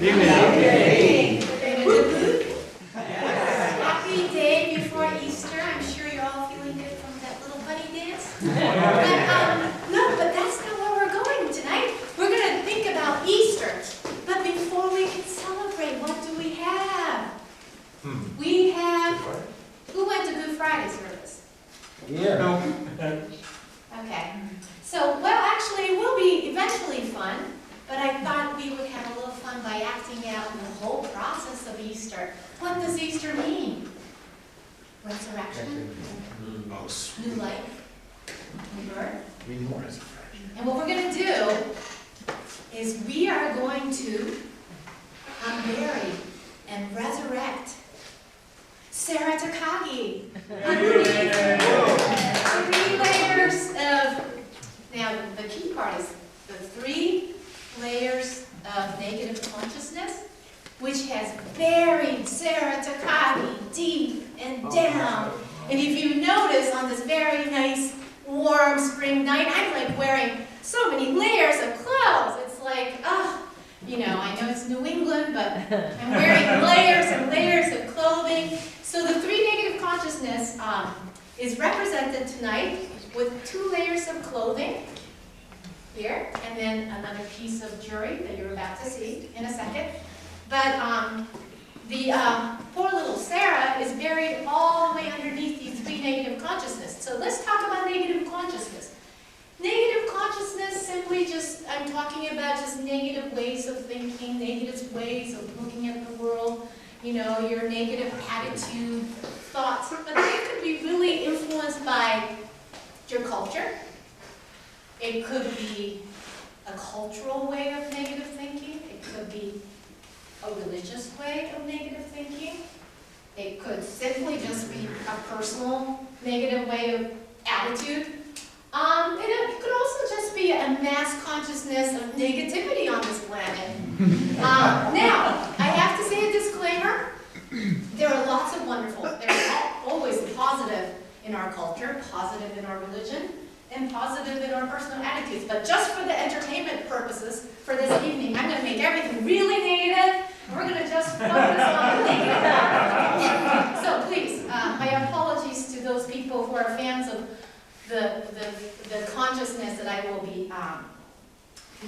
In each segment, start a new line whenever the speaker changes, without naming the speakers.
Evening.
Happy day before Easter. I'm sure you're all feeling good from that little bunny dance. But that's not where we're going tonight. We're going to think about Easter. But before we can celebrate, what do we have? We have... Who went to Good Friday service?
Yeah.
Okay. So, well, actually, it will be eventually fun. But I thought we would have a little fun by acting out the whole process of Easter. What does Easter mean? Resurrection, new life, new birth. And what we're going to do is we are going to unbury and resurrect Sarah Takagi. Underneath 3 layers of, now the key part is the 3 layers of negative consciousness, which has buried Sarah Takagi deep and down. And if you notice on this very nice warm spring night, I'm like wearing so many layers of clothes. It's like, you know, I know it's New England, but I'm wearing layers and layers of clothing. So the 3 negative consciousness is represented tonight with 2 layers of clothing. Here, and then another piece of jewelry that you're about to see in a second. But the poor little Sarah is buried all the way underneath these 3 negative consciousness. So let's talk about negative consciousness. Negative consciousness, simply just, I'm talking about just negative ways of thinking, negative ways of looking at the world, you know, your negative attitude, thoughts. But they could be really influenced by your culture. It could be a cultural way of negative thinking. It could be a religious way of negative thinking. It could simply just be a personal negative way of attitude. And it could also just be a mass consciousness of negativity on this planet. Now, I have to say a disclaimer. There are lots of wonderful, there's always positive in our culture, positive in our religion, and positive in our personal attitudes. But just for the entertainment purposes for this evening, I'm going to make everything really negative, and we're going to just focus on the negative part. So please, my apologies to those people who are fans of the consciousness that we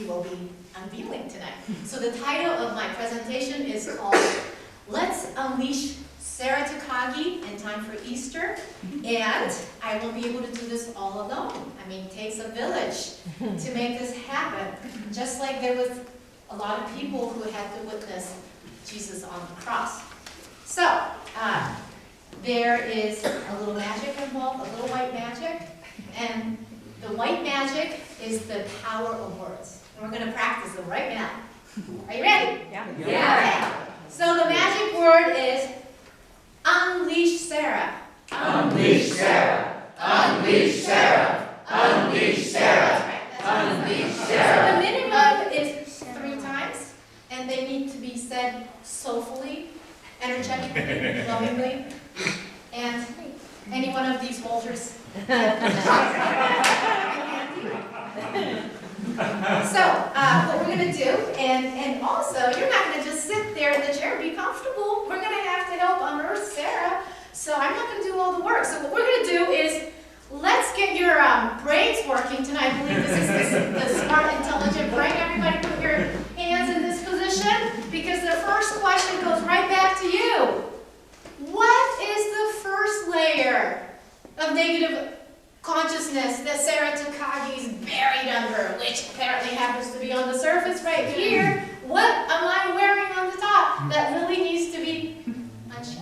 will be unveiling tonight. So the title of my presentation is called Let's Unleash Sarah Takagi in time for Easter, and I won't be able to do this all alone. I mean, it takes a village to make this happen, just like there was a lot of people who had to witness Jesus on the cross. So, there is a little magic involved, a little white magic, and the white magic is the power of words. And we're going to practice them right now. Are you ready?
Yeah.
Okay. So the magic word is unleash Sarah.
Unleash Sarah. Unleash Sarah. Unleash Sarah. Unleash Sarah.
So the minimum is 3 times, and they need to be said soulfully, energetically, lovingly, and any one of these holders. So, what we're going to do, and also, you're not going to just sit there in the chair, be comfortable. We're going to have to help unearth Sarah. So I'm not going to do all the work. So what we're going to do is, let's get your brains working tonight. I believe this is the smart, intelligent brain. Everybody put your hands in this position, because the first question goes right back to you. What is the first layer of negative consciousness that Sarah Takagi is buried under, which apparently happens to be on the surface right here? What am I wearing on the top that really needs to be unshed?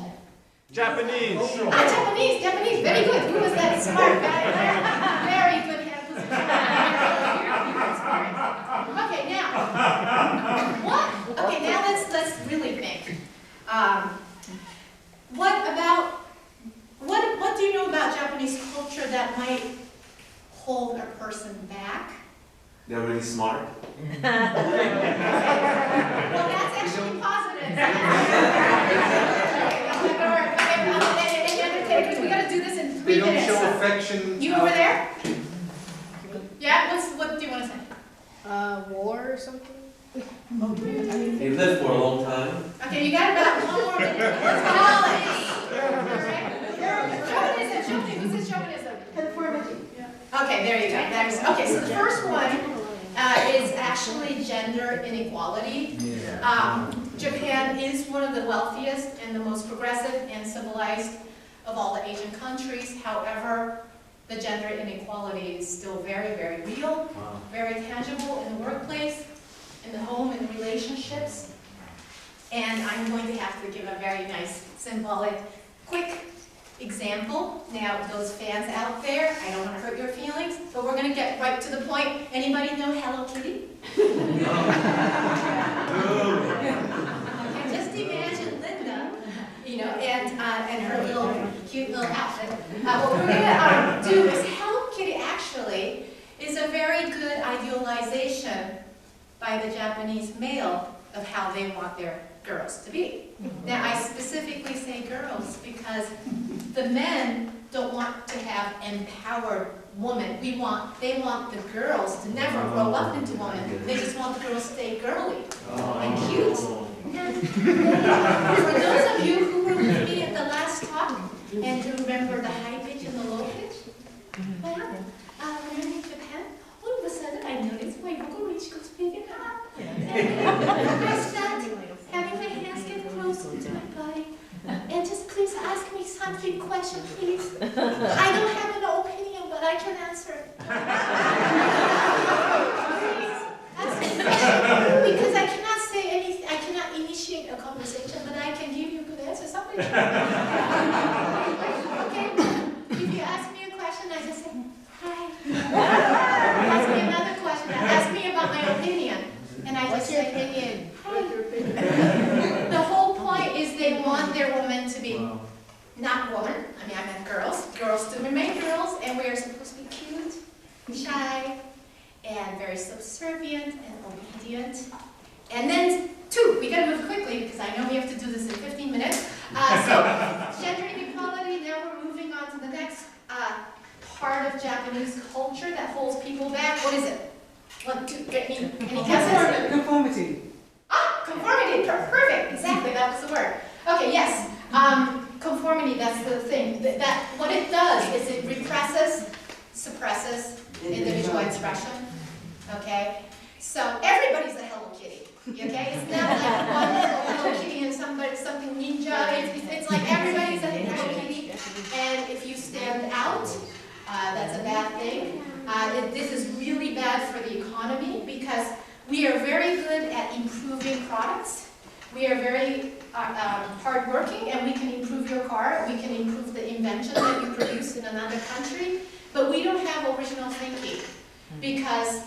Japanese.
Japanese, very good. Who was that smart guy there? Very good hand position. Okay, now, what? Okay, now let's really think. What do you know about Japanese culture that might hold a person back?
They're really smart.
Well, that's actually positive. Any other takers? We got to do this in 3 minutes.
They don't show affection.
You over there? Yeah. What do you want to say?
War or something?
He lived for a long time.
Okay, you got about 1 more minute. Let's call it. Chauvinism, chauvinism. Who says chauvinism?
Conformity.
Okay, there you go. Okay, so the first one is actually gender inequality. Japan is one of the wealthiest and the most progressive and civilized of all the Asian countries. However, the gender inequality is still very, very real, very tangible in the workplace, in the home, in relationships. And I'm going to have to give a very nice, symbolic, quick example. Now, those fans out there, I don't want to hurt your feelings, but we're going to get right to the point. Anybody know Hello Kitty? Okay, just imagine Linda, you know, and her little cute little outfit. What we're going to do is Hello Kitty actually is a very good idealization by the Japanese male of how they want their girls to be. Now, I specifically say girls because the men don't want to have empowered women. They want the girls to never grow up into women. They just want the girls to stay girly and cute. And for those of you who were with me at the last talk and who remember the high pitch and the low pitch, what happened? When I'm in Japan, all of a sudden I noticed my vocal reach goes big and up. And I start having my hands get closer to my body. And just please ask me something, question, please. I don't have an opinion, but I can answer. Please, ask me a question. Because I cannot say anything, I cannot initiate a conversation, but I can give you a good answer. Somebody okay? If you ask me a question, I just say, hi. Ask me another question. Ask me about my opinion. And I just say, opinion? Hi. The whole point is they want their women to be not women. I mean, I meant girls. Girls to remain girls, and we are supposed to be cute, shy, and very subservient and obedient. And then, two, we gotta move quickly because I know we have to do this in 15 minutes. So, gender inequality, now we're moving on to the next part of Japanese culture that holds people back. What is it? Any guesses?
Conformity.
Ah, conformity, perfect, exactly, that was the word. Okay, yes, conformity, that's the thing. That what it does is it represses, suppresses individual expression, okay? So everybody's a Hello Kitty, okay? It's not like one Hello Kitty and something ninja. It's like everybody's a Hello Kitty, and if you stand out, that's a bad thing. This is really bad for the economy because we are very good at improving products. We are very hardworking, and we can improve your car. We can improve the invention that you produce in another country, but we don't have original thinking because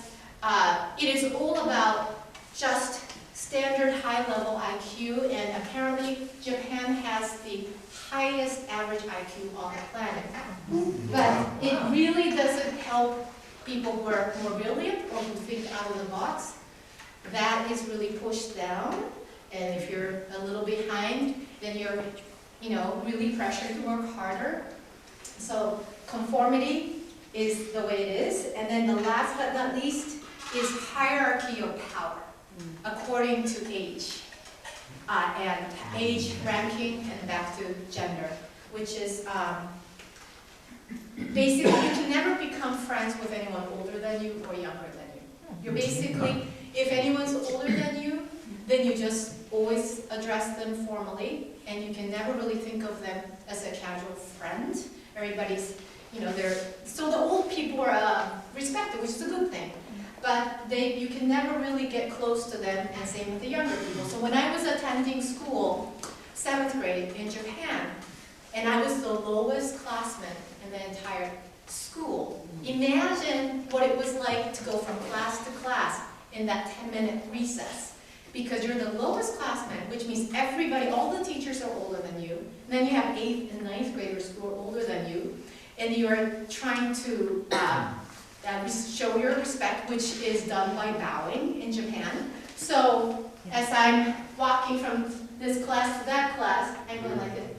it is all about just standard high-level IQ, and apparently Japan has the highest average IQ on the planet. But it really doesn't help people who are more brilliant or who think out of the box. That is really pushed down, and if you're a little behind, then you're, really pressured to work harder. So conformity is the way it is, and then the last but not least is hierarchy of power according to age, and age ranking and back to gender, which is basically you can never become friends with anyone older than you or younger than you. You're basically, if anyone's older than you, then you just always address them formally, and you can never really think of them as a casual friend. Everybody's, so the old people are respected, which is a good thing. But you can never really get close to them, and same with the younger people. So when I was attending school, 7th grade in Japan, and I was the lowest classman in the entire school, imagine what it was like to go from class to class in that 10-minute recess. Because you're the lowest classman, which means everybody, all the teachers are older than you, and then you have 8th and 9th graders who are older than you, and you're trying to show your respect, which is done by bowing in Japan. So as I'm walking from this class to that class, I'm going like this.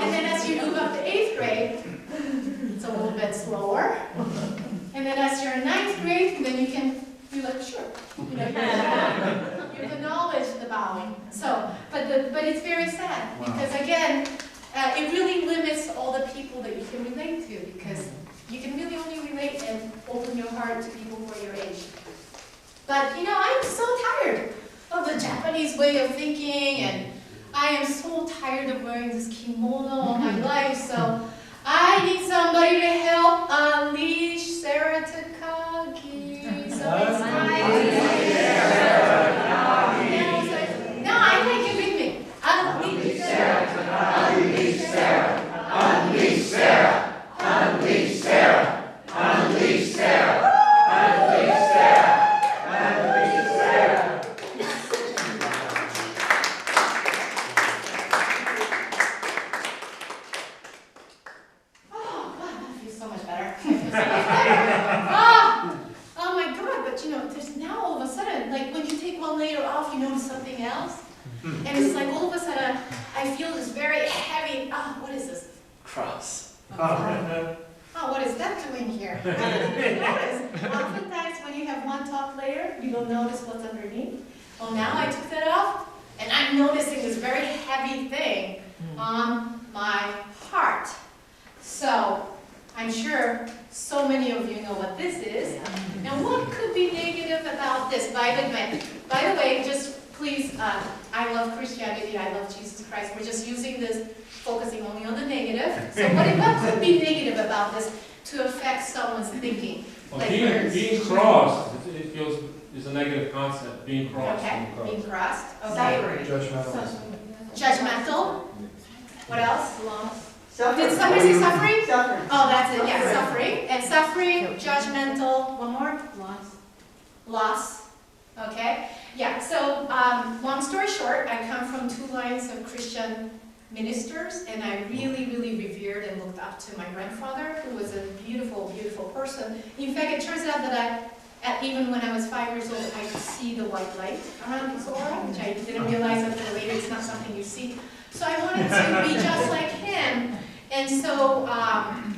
And then as you move sad,
Wow.
because again, it really limits all the people that you can relate to, because you can really only relate and open your heart to people who are your age. But I'm so tired of the Japanese way of thinking, and I am so tired of wearing this kimono all my life, so I need somebody to help unleash Sarah Takagi. So it's No, I can't get with me. Unleash Sarah Takagi. Unleash Sarah. Unleash Sarah. Unleash Sarah. Unleash Sarah. Unleash Sarah. Unleash Sarah. Oh, God, that feels so much better. Oh my God, but there's now all of a sudden, like when you take one layer off, you notice something else. And it's like all of a sudden, I feel this very heavy, what is this?
Cross.
Oh, what is that doing here? I didn't notice. Oftentimes when you have one top layer, you don't notice what's underneath. Well, now I took that off, and I'm noticing this very heavy thing on my heart. So, I'm sure so many of you know what this is. Now, what could be negative about this? By the way, just please, I love Christianity, I love Jesus Christ. We're just using this, focusing only on the negative. So what could be negative about this to affect someone's thinking?
Well, being crossed, it feels is a negative concept. Being crossed.
Okay, being crossed. Okay. Judgmental. What else? Did somebody say suffering?
Suffering.
Oh, that's it, yeah, suffering. And suffering, judgmental, one more? Loss. Okay. Yeah, so long story short, I come from two lines of Christian ministers, and I really, really revered and looked up to my grandfather, who was a beautiful, beautiful person. In fact, it turns out that even when I was 5 years old, I could see the white light around his aura, which I didn't realize until later. It's not something you see. So I wanted to be just like him. And so I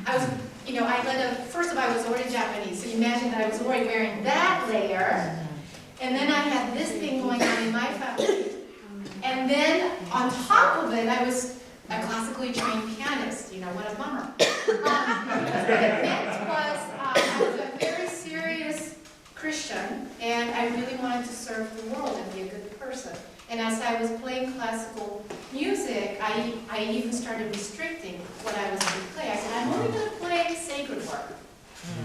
was, first of all, I was already Japanese, so imagine that I was already wearing that layer, and then I had this thing going on in my family, and then on top of it, I was a classically trained pianist, what a bummer. What it meant was I was a very serious Christian, and I really wanted to serve the world and be a good person. And as I was playing classical music, I even started restricting what I was going to play. I said, I'm only going to play sacred work.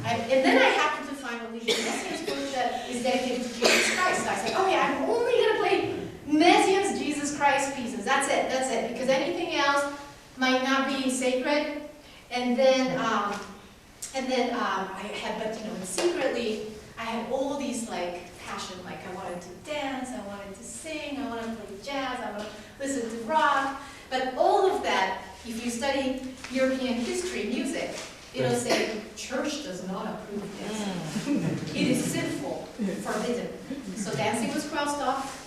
And then I happened to find a Legion Messianic group that is dedicated to Jesus Christ. So I said, okay, I'm only going to play Messianic Jesus Christ pieces. That's it. Because anything else might not be sacred. And then I had, but secretly, I had all these passion, I wanted to dance, I wanted to sing, I wanted to play jazz, I wanted to listen to rock. But all of that, if you study European history, music, it'll say, church does not approve this. It is sinful, forbidden. So dancing was crossed off.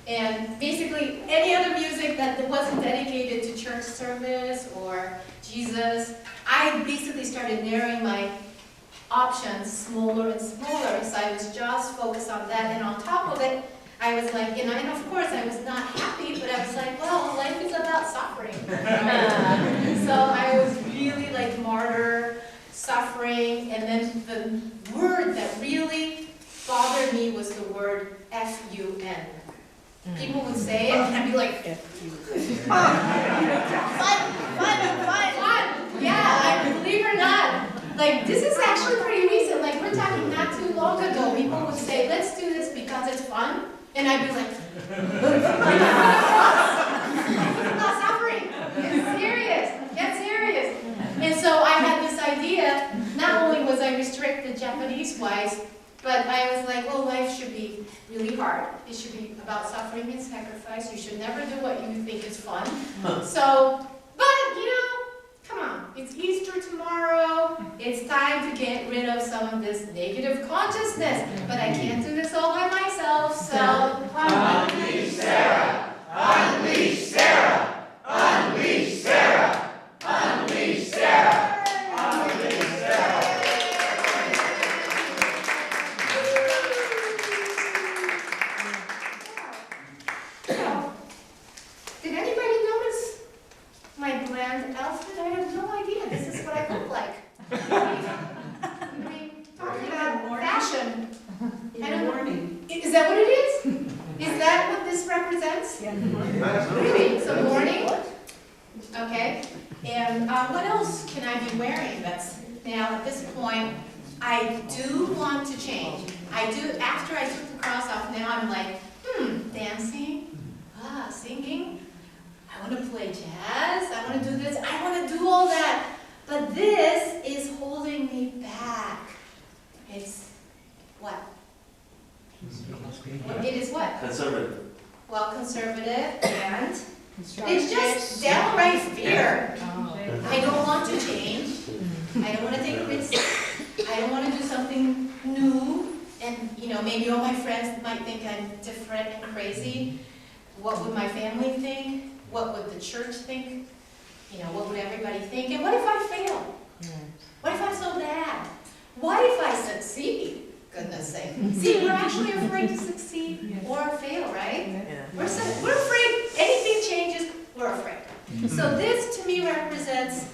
And basically, any other music that wasn't dedicated to church service or Jesus, I basically started narrowing my options smaller and smaller, so I was just focused on that, and on top of it, I was like, and of course I was not happy, but I was like, well, life is about suffering. So I was really martyr, suffering, and then the word that really bothered me was the word F-U-N. People would say it, and I'd be like, fun. Yeah, believe it or not, this is actually pretty recent. We're talking not too long ago. People would say, let's do this because it's fun. And I'd be like, it's not suffering. It's serious. Get serious. And so I had this idea, not only was I restricted Japanese-wise, but I was like, well, life should be really hard. It should be about suffering and sacrifice. You should never do what you think is fun. So, but, come on, it's Easter tomorrow. It's time to get rid of some of this negative consciousness. But I can't do this all by myself, so... Unleash Sarah! Unleash Sarah! Unleash Sarah! Unleash Sarah! Unleash Sarah! Did anybody know different outfit? I have no idea. This is what I look like. I mean, talking about fashion.
In the morning.
Is that what it is? Is that what this represents?
Yeah, in the morning.
Really? So morning? Okay. And what else can I be wearing that's, now at this point, I do want to change. I do, after I took the cross off, now I'm like, dancing, singing. I want to play jazz, I want to do this, I want to do all that. But this is holding me back. It's what? It is what?
Conservative.
Well, conservative and it's just downright fear. I don't want to change. I don't want to take risks. I don't want to do something new. And, you know, maybe all my friends might think I'm different and crazy. What would my family think? What would the church think? You know, what would everybody think? And what if I fail? What if I'm so bad? What if I succeed? Goodness sake. See, we're actually afraid to succeed or fail, right? We're afraid anything changes, we're afraid. So this to me represents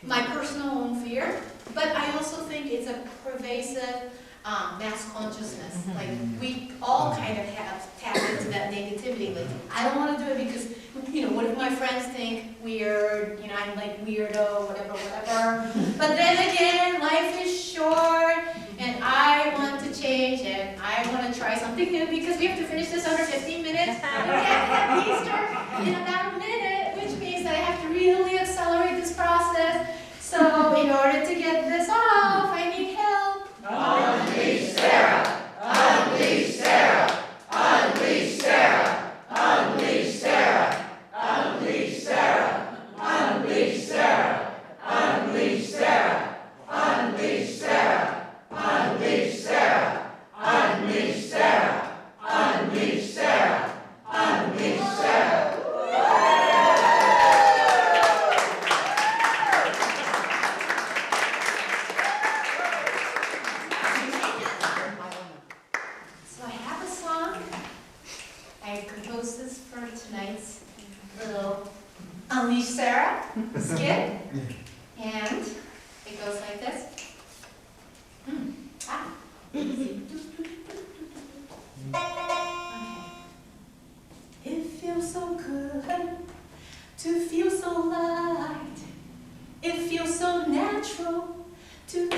my personal own fear, but I also think it's a pervasive mass consciousness. Like we all kind of have tapped into that negativity. Like I don't want to do it because, you know, what if my friends think weird, you know, I'm like weirdo, whatever, whatever. But then again, life is short and I want to change and I want to try something new because we have to finish this under 15 minutes. And we have to have Easter in about a minute, which means that I have to really accelerate this process. So in order to get this off, I need help.
Unleash Sarah! Unleash Sarah! Unleash Sarah! Unleash Sarah! Unleash Sarah! Unleash Sarah! Unleash Sarah! Unleash Sarah! Unleash Sarah! Unleash Sarah! Unleash Sarah! Unleash Sarah!
So I have a song. I composed this for tonight's little Unleash Sarah skit. And it goes like this. Okay. It feels so good to feel so light. It feels so natural to